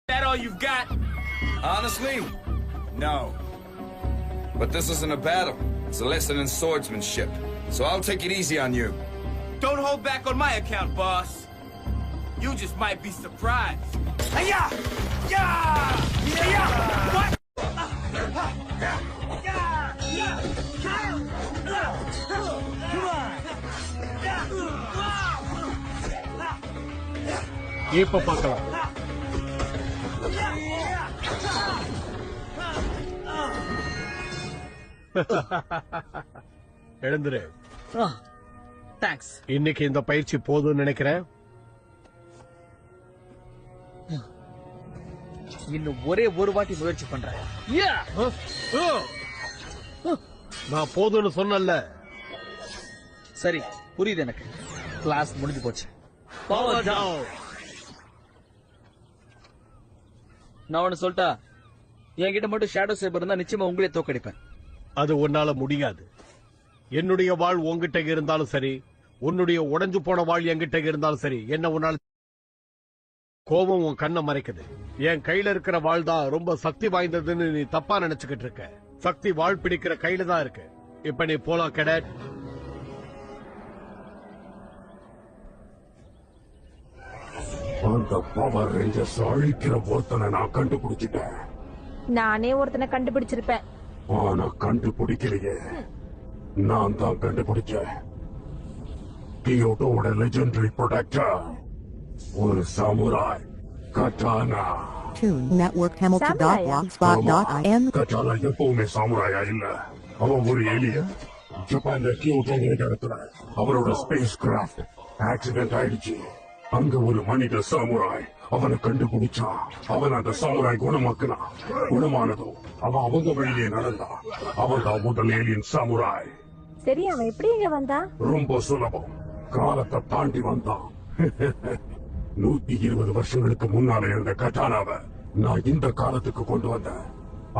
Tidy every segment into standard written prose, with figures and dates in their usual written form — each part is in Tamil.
That all you've got? Honestly, no. But this isn't a battle. It's a lesson in swordsmanship. So I'll take it easy on you. Don't hold back on my account, boss. You just might be surprised. Hi-ya! Yeah! Yeah! What? இப்ப பார்க்கலாம். எழுந்துரு. தேங்க்ஸ். இன்னைக்கு இந்த பயிற்சி போதும்னு நினைக்கிறேன். இன்னும் ஒரே ஒரு வாட்டி முயற்சி பண்றேன். நான் போதும்னு சொன்னல. சரி, புரியுது எனக்கு. கிளாஸ் முடிஞ்சு போச்சு. Power down. நான் ஒன்னு சொல்லிட்டா, என்கிட்ட மட்டும் ஷேடோ சேபர் இருந்தா நிச்சயமா உங்களே தோக்கடிப்பேன். அது உன்னால முடியாது. என்னுடைய வாழ் உன்கிட்ட இருந்தாலும் சரி, உன்னுடைய உடைஞ்சு போன வாழ் என்கிட்ட இருந்தாலும் சரி, என்ன உன்னால கோபம் உன் கண்ணை மறைக்குது. என் கையில இருக்கிற வாழ் தான் ரொம்ப சக்தி வாய்ந்ததுன்னு நீ தப்பா நினைச்சுக்கிட்டு இருக்க. சக்தி வாழ் பிடிக்கிற கையில தான் இருக்கு. இப்ப நீ போலாம் கேடட். அந்த பவர் ரேஞ்சர்ஸ் அழிக்கிற ஒருத்தனை நான் கண்டுபிடிச்சிட்டேன். நானே ஒருத்தனை கண்டுபிடிச்சிருப்பேன். ஆனா கண்டுபிடிக்கலையே, நான் தான் கண்டுபிடிச்சேன். கியோட்டோட லெஜெண்டரி ப்ரொடக்டர், ஒரு சாமுராய் கட்டானா. Network Hamilton.blogspot.in. கட்டானா எப்பவுமே சாமுராயா இல்ல, அவன் ஒரு ஏலியன். ஜப்பான்ல கியோட்டோங்கிற இடத்துல அவரோட ஸ்பேஸ் கிராஃப்ட் ஆக்சிடென்ட் ஆயிடுச்சு. அங்க ஒரு மனித சாமுராய் அவனை கண்டுபிடிச்சான். அவன் அந்த சாமுராய் குணமாக்கினான். குணமானதும் அவன் அவங்க வழியிலே நடந்தான். அவன் தான் முதல் ஏலியன் சாமுராய். சரி, அவன் எப்படி இங்க வந்தான்? ரொம்ப சுலபம். காலத்தை தாண்டி வந்தான். 120 வருஷங்களுக்கு முன்னால இருந்த கட்டானாவை நான் இந்த காலத்துக்கு கொண்டு வந்தேன்.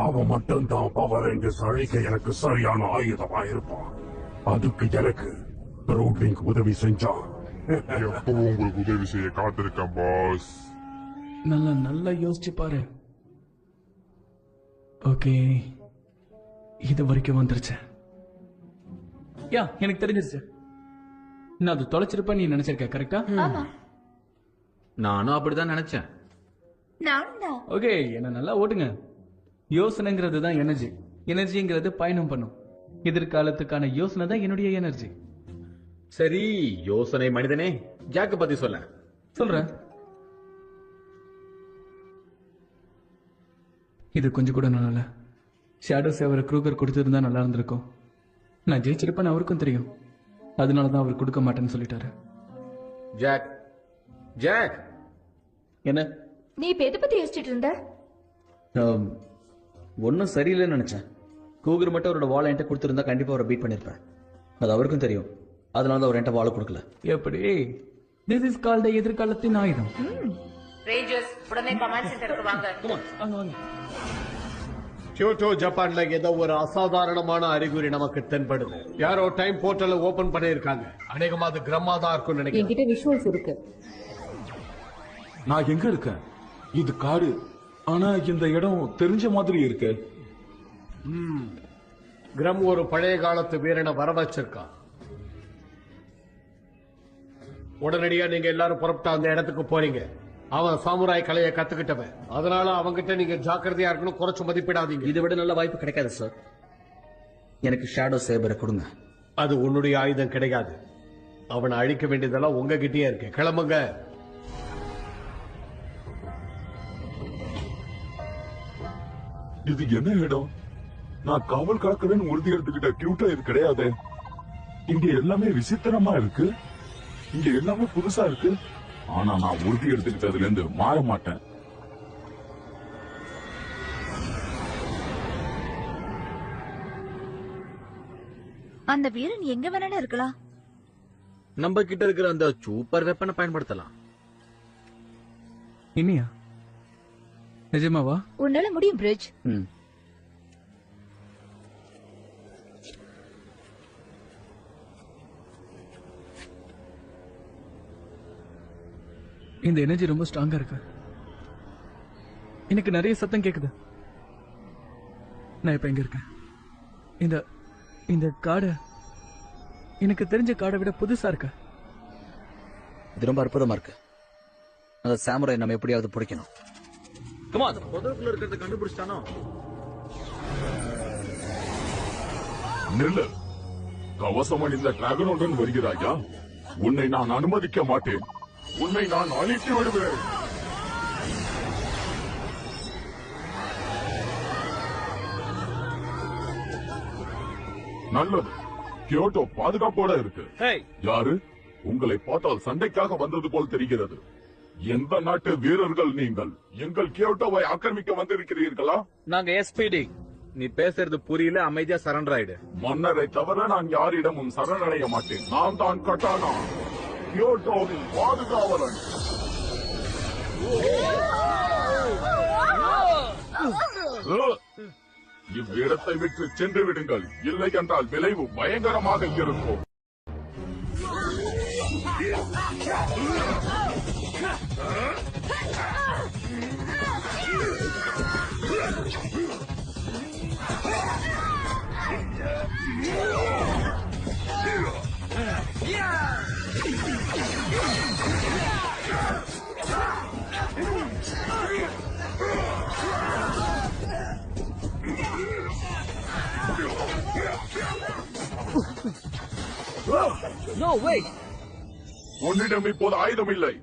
அவன் மட்டும்தான் பவர் ரேஞ்சர்ஸ் அழிக்க எனக்கு சரியான ஆயுதமா இருப்பான். அதுக்கு எனக்கு ப்ரோட்லிங்க் உதவி செஞ்சான். எப்பவும் உங்களுக்கு உதவி செய்ய காத்திருக்கேன் பாஸ். நல்லா யோசிச்சு பாரு. ஓகே, இது வரைக்கும் வந்துருச்சு. யா, எனக்கு தெரிஞ்சிருச்சு. நான் அது தொலைச்சிருப்பேன் நீ நினைச்சிருக்க. கரெக்டா? நானும் அப்படிதான் நினைச்சேன். ஓகே, என்ன நல்லா ஓட்டுங்க. யோசனைங்கிறது தான் எனர்ஜி. எனர்ஜிங்கிறது பயணம் பண்ணும். எதிர்காலத்துக்கான யோசனை தான் என்னுடைய எனர்ஜி. சரி, யோசனை மனிதனே, ஜாக்க பத்தி சொல்றேன். இது கொஞ்சம் கூட நல்லா ஷேடோ சேவரை க்ரூகர் கொடுத்திருந்தா நல்லா இருந்திருக்கும். நான் ஜெயிச்சிருப்பேன்னு அவருக்கும் தெரியும். அதனாலதான் அவர் கொடுக்க மாட்டேன்னு சொல்லிட்டாரு. ஜாக், ஜாக், என்ன நீ இப்ப எதை பத்தி யோசிச்சுட்டு இருந்த? ஒன்னும் சரியில்லைன்னு நினைச்சேன். கூகர் மட்டும் அவரோட வாழை என்கிட்ட கொடுத்திருந்தா கண்டிப்பா அவரை பீட் பண்ணிருப்பேன். அது அவருக்கும் தெரியும். அதனால அவர் என்கிட்ட வாழை கொடுக்கல. எப்படி? திஸ் இஸ் கால்ட் எதிர்காலத்தின் ஆயுதம். ரேஞ்சர்ஸ், உடனே கமாண்ட் சென்டருக்கு வாங்க. வாங்க. கியோட்டோ ஜப்பான்ல ஏதோ ஒரு அசாதாரணமான அறிகுறி நமக்கு தென்படுது. யாரோ டைம் போர்ட்டல ஓபன் பண்ணிருக்காங்க. அநேகமா அது கிரம்மா தான் இருக்கும் நினைக்கிறேன். என்கிட்ட விஷுவல்ஸ் இருக்கு. நான் எங்க இருக்கேன்? இது காடு, ஆனா இந்த இடம் தெரிஞ்ச மாதிரி இருக்கு. கிரம் ஒரு பழைய காலத்து வீரனை வர வச்சிருக்கான். உடனடியா நீங்க எல்லாரும் புறப்பட்டு அந்த இடத்துக்கு போறீங்க. அவன் சாமுராய் கலையை கத்துக்கிட்டவன். அதனால அவங்கிட்ட நீங்க ஜாக்கிரதையா இருக்கணும், குறைச்சு மதிப்பிடாதீங்க. இதை விட நல்ல வாய்ப்பு கிடைக்காது சார். எனக்கு ஷேடோ சேபரை கொடுங்க. அது உன்னுடைய ஆயுதம் கிடையாது. அவனை அழிக்க வேண்டியதெல்லாம் உங்ககிட்டயே இருக்கு. கிளம்புங்க. இது என்ன இடம்? நான் காவல் காக்கிறேன்னு உறுதி எடுத்துக்கிட்ட கியூட்டா இது கிடையாது. இங்க எல்லாமே விசித்திரமா இருக்கு. இங்க எல்லாமே புதுசா இருக்கு. ஆனா நான் உறுதி எடுத்துக்கிட்டதுல இருந்து மாற மாட்டேன். அந்த வீரன் எங்க வேணாலும் இருக்கலாம். நம்ம கிட்ட இருக்கிற அந்த சூப்பர் வெப்பனை பயன்படுத்தலாம். இனியா நிஜமாவா? உன்னால முடியும் பிரிட்ஜ். இந்த எனர்ஜி ரொம்ப ஸ்ட்ராங்கா இருக்கு. எனக்கு நிறைய சத்தம் கேக்குது. நான் இப்ப எங்க இருக்கேன்? இந்த இந்த காடு எனக்கு தெரிஞ்ச காடை விட புதுசா இருக்கு. இது ரொம்ப அற்புதமா இருக்கு. அந்த சாமுராய் நம்ம எப்படியாவது பிடிக்கணும். கமா, அந்த புதருக்குள்ள இருக்கிறத கண்டுபிடிச்சானோ? நில்லு. கவசம் அணிந்த டிராகனுடன் வருகிறாயா? உன்னை நான் அனுமதிக்க மாட்டேன். உன்னை நான் அழித்து விடுவேன். நல்லது. கியோட்டோ பாதுகாப்போட இருக்கு. யாரு? உங்களை பார்த்தால் சண்டைக்காக வந்தது போல் தெரிகிறது. எந்த நாட்டு வீரர்கள் நீங்கள்? எங்கள் கியோட்டோவை ஆக்கிரமிக்க வந்திருக்கிறீர்களா? நாங்க SPD. நீ பேசுறது புரியல, அமைதியா சரண்டர் ஆயிடு. மன்னரை தவிர நான் யாரிடமும் சரணடைய மாட்டேன். நான் தான் கட்டானா, கியோட்டோவின் பாதுகாவலன். இவ்விடத்தை விட்டு சென்று விடுங்கள், இல்லை என்றால் விளைவு பயங்கரமாக இருக்கும். உன்னிடம் இப்போது ஆயுதம் இல்லை.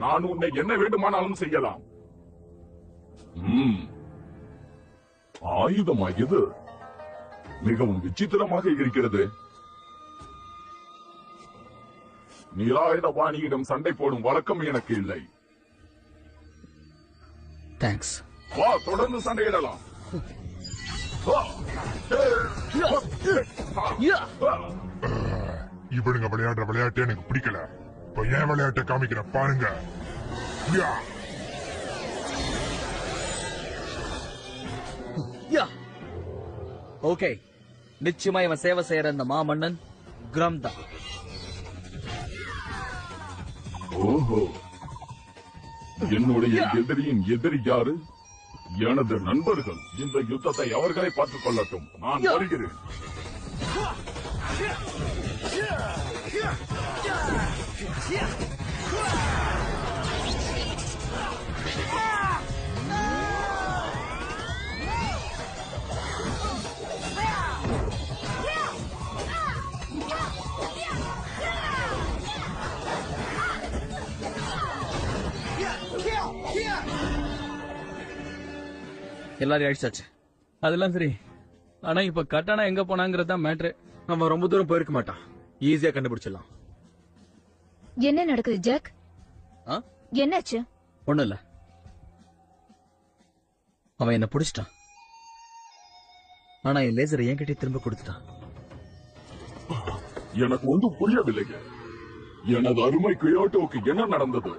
நான் உன்னை என்ன வேண்டுமானாலும் செய்யலாம். ஆயுதமா இது? மிகவும் விசித்திரமாக இருக்கிறது. நிராயுதபாணியிடம் சண்டை போடும் வழக்கம் எனக்கு இல்லை. தேங்க்ஸ். வா, தொடர்ந்து சண்டையிடலாம். இவனுங்க விளையாடுற விளையாட்டு எனக்கு பிடிக்கல. இப்ப ஏன் விளையாட்டை காமிக்கிற பாருங்க. ஓகே, நிச்சயமா இவன் சேவை செய்யற அந்த மாமன்னன் கிரம் தான். ஓஹோ, என்னுடைய எதிரியின் எதிரி யாரு? எனது நண்பர்கள். இந்த யுத்தத்தை அவர்களை பார்த்துக் கொள்ளட்டும். நான் வருகிறேன். எல்லாரும் அடிச்சாச்சு. அதெல்லாம் சரி. ஆனா இப்ப கட்டானா எங்க போனாங்கிறது தான் மேட்ரு. நம்ம ரொம்ப தூரம் போயிருக்க மாட்டான். ஈஸியா கண்டுபிடிச்சிடலாம். என்ன நடக்குது ஜாக்? என்னாச்சு? ஒண்ணும் இல்ல. அவன் என்ன பிடிச்சிட்டான். ஆனா என் லேசரை என்கிட்ட திரும்ப கொடுத்துட்டான். எனக்கு ஒன்றும் புரியவில்லை. எனது அருமை கியோட்டோவுக்கு என்ன நடந்தது?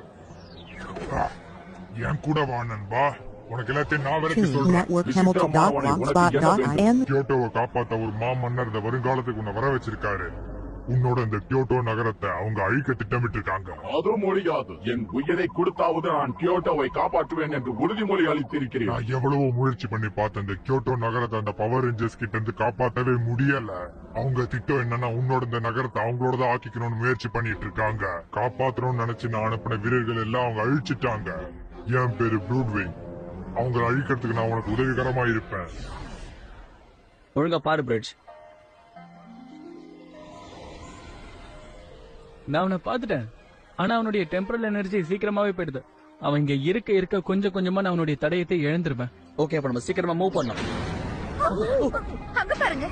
என் கூட வா நண்பா. உனக்கு எல்லாத்தையும் நான் விளக்கி Network Hamilton.blogspot.in. கியோட்டோவை காப்பாத்த ஒரு மாமன்னர் இந்த வருங்காலத்துக்கு உன்னை வர வச்சிருக்காரு. உன்னோட இந்த கியோட்டோ நகரத்தை அவங்க அழிக்க திட்டமிட்டு இருக்காங்க. அது முடியாது. என் உயிரை கொடுத்தாவது நான் கியோட்டோவை காப்பாற்றுவேன் என்று உறுதிமொழி அளித்திருக்கிறேன். நான் எவ்வளவோ முயற்சி பண்ணி பார்த்தேன். இந்த கியோட்டோ நகரத்தை அந்த பவர் ரேஞ்சர்ஸ் கிட்ட இருந்து காப்பாற்றவே முடியல. அவங்க திட்டம் என்னன்னா உன்னோட இந்த நகரத்தை அவங்களோட ஆக்கிக்கணும்னு முயற்சி பண்ணிட்டு இருக்காங்க. காப்பாற்றணும்னு நினைச்சு நான் அனுப்பின வீரர்கள் எல்லாம் அவங்க அழிச்சிட்டாங்க. என் பேரு ப்ளூட்விங். அவங்க அழிக்கிறதுக்கு நான் உனக்கு உதவிகரமா இருப்பேன். ஒழுங்கா பாரு பிரிட்ஜ். நான் அவனை பார்த்துட்டேன். ஆனா அவனுடைய டெம்பரல் எனர்ஜி சீக்கிரமாவே போயிடுது. அவன் இங்க இருக்க கொஞ்சம் கொஞ்சமா நான் அவனுடைய தடயத்தை இழந்திருப்பேன். ஓகே, அப்ப நம்ம சீக்கிரமா மூவ் பண்ணலாம். அங்க பாருங்க.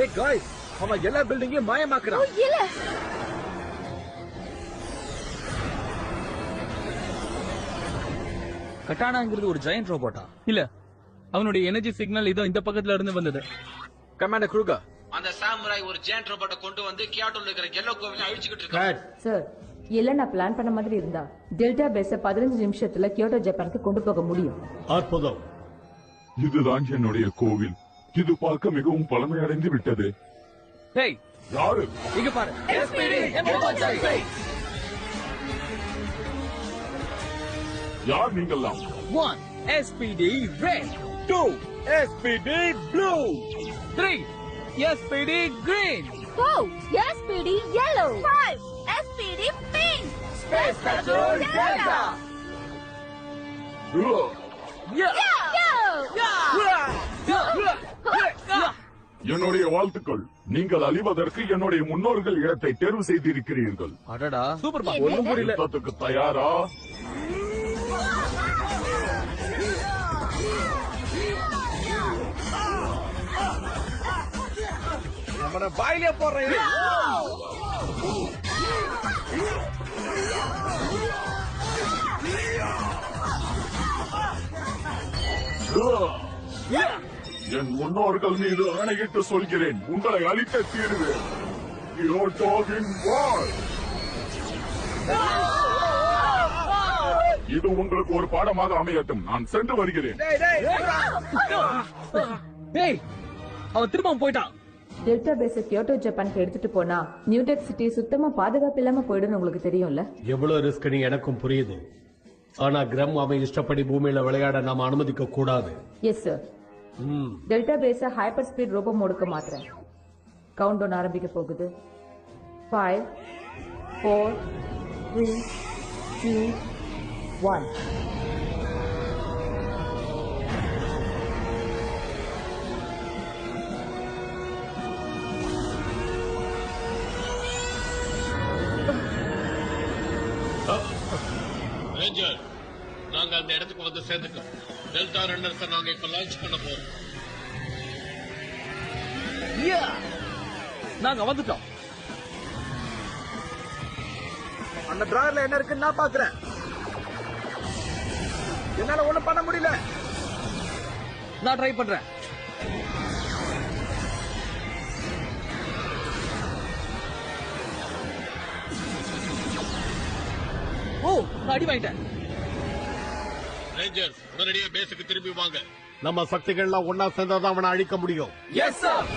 ஏய் गाइस, அவன் எல்லா பில்டிங்கையும் மாயமாக்குறான். இல்ல கட்டானாங்கிறது ஒரு ஜெயண்ட் ரோபோட்டா? இல்ல, அவனுடைய எனர்ஜி சிக்னல் இதோ இந்த பக்கத்துல இருந்து வந்தது. கமாண்டர் க்ரூகர், அந்த சாமுராய் ஒரு ஜெயண்ட் ரோபோட்டை கொண்டு வந்து கியோட்டோல இருக்கிற எல்லோ கோவிலை அழிச்சிட்டு இருக்கான். சார், எல்லாம் நான் பிளான் பண்ண மாதிரி இருந்தா டெல்டா பேஸ 15 நிமிஷத்துல கியோட்டோ ஜப்பானுக்கு கொண்டு போக முடியும். அற்புதம். இதுதான் என்னுடைய கோவில். இது பார்க்க மிகவும் பழமையடைந்து விட்டது. டேய், யாரு? இங்க பாரு. யார் நீங்கெல்லாம்? 1 SPD red, 2 SPD blue, 3 SPD green, 4 SPD yellow, 5 SPD pink, Space Patrol Delta. என்னுடைய வாழ்த்துக்கள். நீங்கள் அழிவதற்கு என்னுடைய முன்னோர்கள் இடத்தை தேர்வு செய்திருக்கிறீர்கள். அடடா, சூப்பர் பா. ஒண்ணும் புரியல. யுத்தத்துக்கு தயாரா? நம்மன பாயிலே போறேன். என் முன்னோர்கள் மீது ஆணையிட்டு சொல்கிறேன், உங்களை அழிக்க தீருவேன். கியோட்டோவின் வாள். இது உங்களுக்கு ஒரு பாடமாக அமையட்டும். நான் சென்று வருகிறேன். டேய், அவன் திரும்ப போயிட்டான். டெல்டா பேஸ கியோட்டோ ஜப்பானுக்கு எடுத்துட்டு போனா நியூடெக் சிட்டி சுத்தமா பாதுகாப்பு இல்லாம போயிடும். உங்களுக்கு தெரியும்ல எவ்வளவு ரிஸ்க் எனக்கும் புரியுது. ஆனா கிரம் அவன் இஷ்டப்படி பூமியில விளையாட நாம அனுமதிக்க கூடாது. Yes sir. Delta base hyper speed robo மோடுக்கு மாத்துறேன். கவுண்ட் டவுன் ஆரம்பிக்க போகுது. 5 4 3 2 1. ரேஞ்சர், நாங்க அந்த இடத்துக்கு வந்து சேர்ந்துட்டோம். டெல்டா ரன்னர்ஸை நாங்க இப்ப லான்ச் பண்ண போறோம். நாங்க வந்துட்டோம். அந்த டிராயர்ல என்ன இருக்குன்னு நான் பாக்குறேன். என்னால ஒண்ணும் பண்ண முடியல. நான் ட்ரை பண்றேன். ஓ, நான் அடி வாங்கிட்டேன். ரேஞ்சர், உடனடியா பேஸுக்கு திரும்பி வாங்க. நம்ம சக்திகள்லாம் ஒன்னா சேர்ந்தாதான் அவனை அழிக்க முடியும். Yes sir.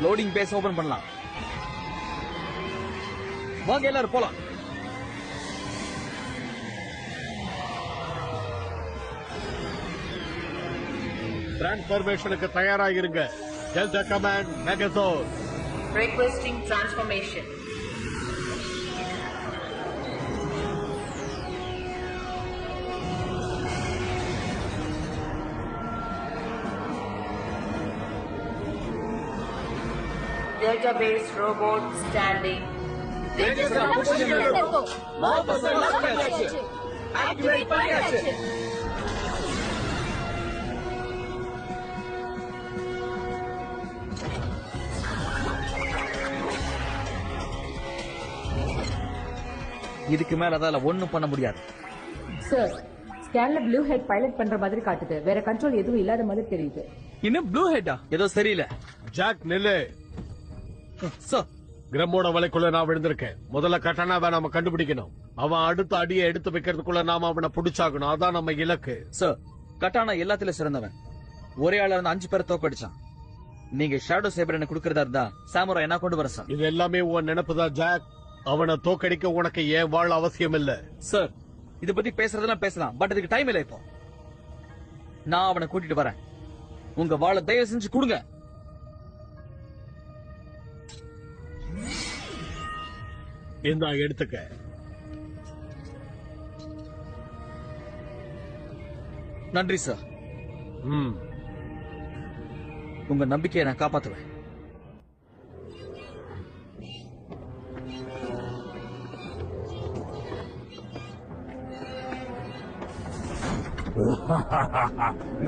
Loading base open பண்ணலாம். வாங்க எல்லாரும் போலாம். டிரான்ஸ்பர்மேஷனுக்கு தயாராகிருங்க. Delta command Megasaur. Requesting transformation. Database robot standing. Activate பண்ணியாச்சு. இதுக்கு மேல அதால ஒண்ணும் பண்ண முடியாது. சார், ஸ்கேன்ல ப்ளூ ஹெட் பைலட் பண்ற மாதிரி காட்டுது. வேற கண்ட்ரோல் எதுவும் இல்லாத மாதிரி தெரியுது. இன்னும் ப்ளூ ஹெட்டா? ஏதோ சரியில்லை. ஜாக் நில்லு. சார், கிரம்மோட வலைக்குள்ள நான் விழுந்திருக்கேன். முதல்ல கட்டானாவை நாம கண்டுபிடிக்கணும். அவன் அடுத்த அடியை எடுத்து வைக்கிறதுக்குள்ள நாம அவனை பிடிச்சாகணும். அதான் நம்ம இலக்கு. சார், கட்டானா எல்லாத்திலும் சிறந்தவன். ஒரே ஆளா இருந்து 5 பேரை தோக்கடிச்சான். நீங்க ஷேடோ சேபர் எனக்கு கொடுக்கறதா இருந்தா சாமுராய் என்ன கொண்டு வர சார். இது எல்லாமே உன் நினைப்புதான் ஜாக். அவனை தோக்கடிக்க உனக்கு ஏன் வாழ அவசியம் இல்ல. சார், இத பத்தி பேசுறதெல்லாம் பேசலாம், பட் அதுக்கு டைம் இல்ல. இப்போ நான் அவனை கூட்டிட்டு வரேன். உங்க வாழை தயவு செஞ்சு கொடுங்க. இந்த எடுத்துக்க. நன்றி சார். உங்க நம்பிக்கையை நான் காப்பாத்துவேன்.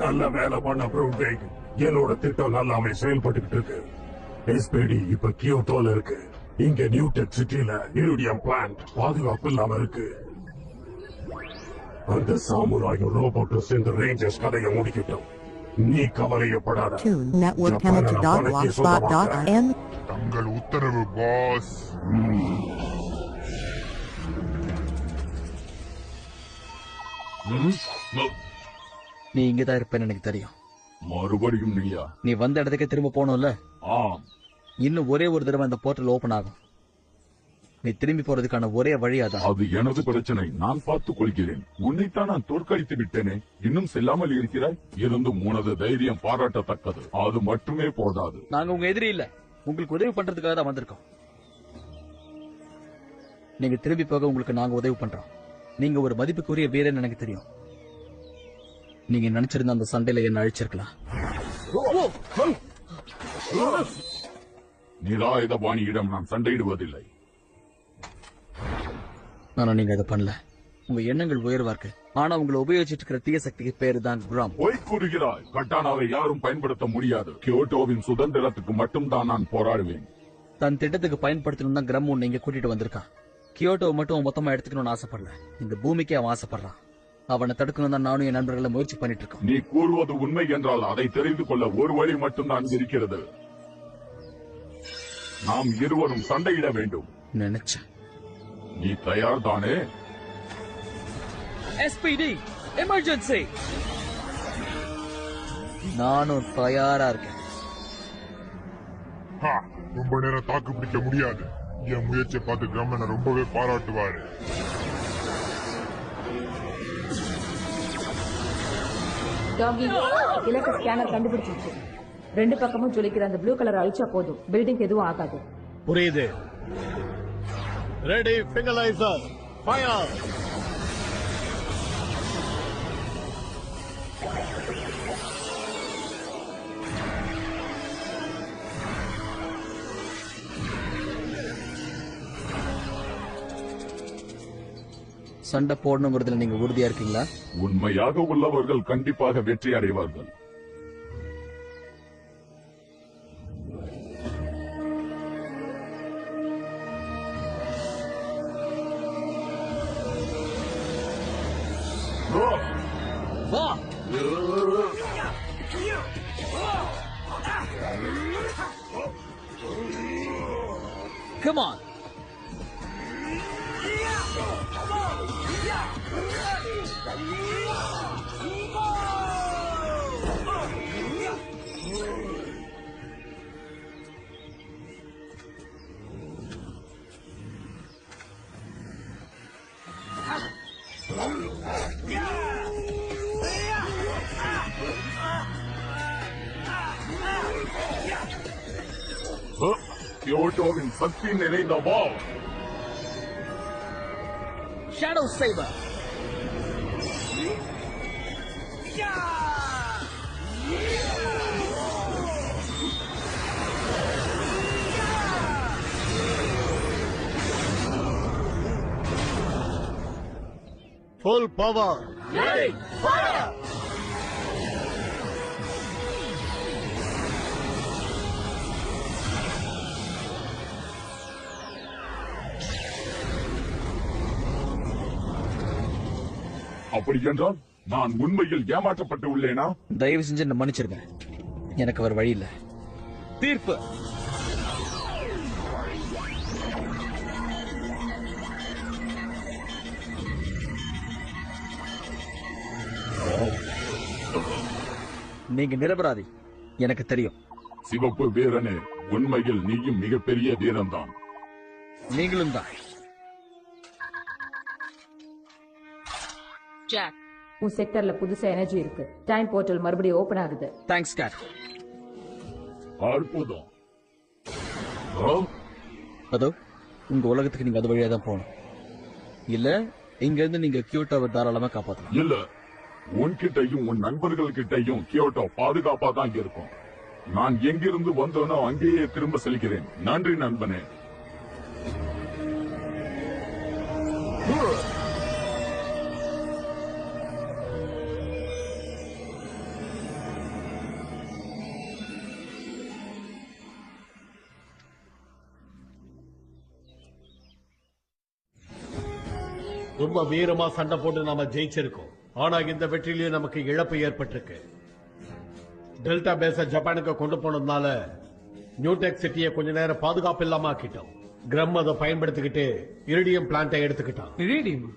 நல்ல வேலை பண்ண ப்ரூடேக். என்னோட திட்டம் நல்லாவே செயல்பட்டுக்கிட்டு இருக்கு. எஸ்பிடி இப்ப கியோட்டோல இருக்கு. இங்க நியூடெக் சிட்டில இரிடியம் பிளான்ட் பாதுகாப்பு இல்லாம இருக்கு. அந்த சாமுராயும் ரோபோட்டும் சேர்ந்து ரேஞ்சர்ஸ் கதையை முடிக்கட்டும். நீ கவலையப்படாத. தங்கள் உத்தரவு பாஸ். நீ இங்கதான் இருப்பேன்னு எனக்கு தெரியும். மறுபடியும் நீயா? நீ வந்த இடத்துக்கு திரும்ப போகணும்ல? ஆம். இன்னும் ஒரே ஒரு தடவை அந்த போர்ட்டல் ஓபன் ஆகும். நீ திரும்பி போறதுக்கான ஒரே வழி அதான். அது எனது பிரச்சனை, நான் பார்த்துக் கொள்கிறேன். உன்னைத்தான் நான் தோற்கடித்து விட்டேனே, இன்னும் செல்லாமல் இருக்கிறாய். இருந்தும் உனது தைரியம் பாராட்டத்தக்கது. அது மட்டுமே போதாது. நாங்க உங்க எதிரி இல்ல, உங்களுக்கு உதவி பண்றதுக்காக தான் வந்திருக்கோம். நீங்க திரும்பி போக உங்களுக்கு நாங்க உதவி பண்றோம். நீங்க ஒரு மதிப்புக்குரிய வீரன் எனக்கு தெரியும். நீங்க நினைச்சிருந்த அந்த சண்டையில என்ன அழிச்சிருக்கலாம். நிராயுதபாணியிடம் நான் சண்டையிடுவதில்லை. ஆனா நீங்க அதை பண்ணல. உங்க எண்ணங்கள் உயர்வா இருக்கு. ஆனா உங்களை உபயோகிச்சுட்டு இருக்கிற தீய சக்திக்கு பேரு தான் குராம். பொய் கூறுகிறாய். கட்டானாவை யாரும் பயன்படுத்த முடியாது. கியோட்டோவின் சுதந்திரத்துக்கு மட்டும்தான் நான் போராடுவேன். தன் திட்டத்துக்கு பயன்படுத்தணும் தான் கிரம் உன்னை இங்க கூட்டிட்டு வந்திருக்கான். கியோட்டோவை மட்டும் மொத்தமா எடுத்துக்கணும்னு ஆசைப்படல. இந்த பூமிக்கே அவன் ஆசைப்படுறான். அவனை தடுக்கணும் தான் நானும் என் நண்பர்களை முயற்சி பண்ணிட்டு இருக்கோம். நீ கூறுவது உண்மை என்றால் அதை தெரிந்து கொள்ள ஒரு வழி மட்டும்தான் இருக்கிறது. நாம் இருவரும் சண்டையிட வேண்டும். நினைச்சேன். நீ தயார் தானே? SPD emergency. நானும் தயாரா இருக்கேன். ரொம்ப நேரம் தாக்கு பிடிக்க முடியாது. என் முயற்சியை பார்த்து கிராமனை ரொம்பவே பாராட்டுவாரு. டாகி, இலக்க ஸ்கேனர் கண்டுபிடிச்சிருச்சு. 2 பக்கமும் ஜொலிக்கிற அந்த ப்ளூ கலர் அழிச்சா போதும். பில்டிங் எதுவும் ஆகாது. புரியுது. Ready, finaliser fire. சண்டை போடணுங்கிறதுல நீங்க உறுதியா இருக்கீங்களா? உண்மையாக உள்ளவர்கள் கண்டிப்பாக வெற்றி அடைவார்கள். வா. Come on. கியோட்டோவின் சக்தி நிறைந்த வாள். Shadow Saber. Full power. Ready, fire! அப்படி என்றால் நான் உண்மையில் ஏமாற்றப்பட்டு உள்ளேனா? தயவு செஞ்சு என்ன மன்னிச்சிருங்க. எனக்கு வேற வழி இல்ல. தீர்ப்பு. நீங்க நிரபராதி, எனக்கு தெரியும். சிவப்பு வீரனே, உண்மையில் நீயும் மிகப்பெரிய வீரன்தான். நீங்களும் தான். ஜாக், உன் செக்டர்ல புதுசா எனர்ஜி இருக்கு. டைம் போர்ட்டல் மறுபடியும் ஓபன் ஆகுது. தேங்க்ஸ் கேட். அற்புதம். அதோ உங்க உலகத்துக்கு நீங்க அது வழியா தான் போகணும். இல்ல இங்க இருந்து நீங்க கியோட்டோவை தாராளமா காப்பாத்தலாம். இல்ல, உன்கிட்டையும் உன் நண்பர்கள் கிட்டையும் கியோட்டோ பாதுகாப்பா தான் இருக்கும். நான் எங்கிருந்து வந்தோனோ அங்கேயே திரும்ப செல்கிறேன். நன்றி நண்பனே. ரொம்ப வீரமா சண்டை போட்டு நாம ஜெயிச்சிருக்கோம். ஆனா இந்த வெற்றியிலேயே நமக்கு இழப்பு ஏற்பட்டிருக்கு. டெல்டா பேஸ ஜப்பானுக்கு கொண்டு போனதுனால நியூடெக் சிட்டியை கொஞ்ச நேரம் பாதுகாப்பு இல்லாம ஆக்கிட்டோம். கிரம் அதை பயன்படுத்திக்கிட்டு இரிடியம் பிளான்ட்டை எடுத்துக்கிட்டான். இரிடியம்?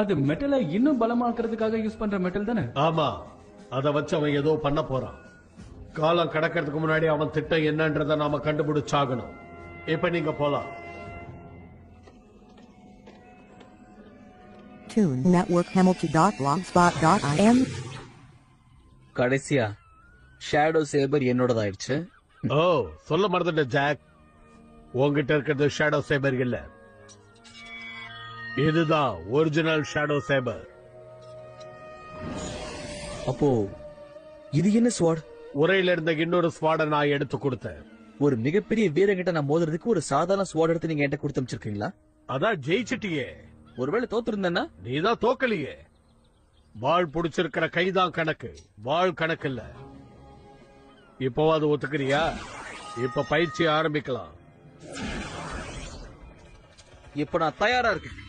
அது மெட்டலை இன்னும் பலமாக்குறதுக்காக யூஸ் பண்ற மெட்டல் தானே? ஆமா, அதை வச்சு அவன் ஏதோ பண்ண போறான். காலம் கடக்கிறதுக்கு முன்னாடி அவன் திட்டம் என்னன்றதை நாம கண்டுபிடிச்சாகணும். இப்ப நீங்க போலாம். Tune Network Hamilton.blogspot.in. கடைசியா ஷேடோ சேபர் என்னோடதாயிடுச்சு. ஓ, சொல்ல மறந்துட்ட ஜாக். உங்ககிட்ட இருக்கிறது ஷேடோ சேபர் இல்ல, இதுதான் ஒரிஜினல் ஷேடோ சேபர். அப்போ இது என்ன ஸ்வாட்? உரையில இருந்த இன்னொரு ஸ்வாட நான் எடுத்து கொடுத்தேன். ஒரு மிகப்பெரிய வீரங்கிட்ட நான் மோதுறதுக்கு ஒரு சாதாரண ஸ்வாட் எடுத்து நீங்க என்கிட்ட கொடுத்து அனுப்பிச்சிருக்கீங்களா? அதான் ஜெயிச்சிட்டியே. ஒருவேளை தோத்துருந்தா? நீதான் தோக்கலையே. வாழ் புடிச்சிருக்கிற கைதான் கணக்கு, வாழ் கணக்கு இல்ல. இப்போவாது ஒத்துக்கிறியா? இப்ப பயிற்சி ஆரம்பிக்கலாம். இப்ப நான் தயாரா இருக்கேன்.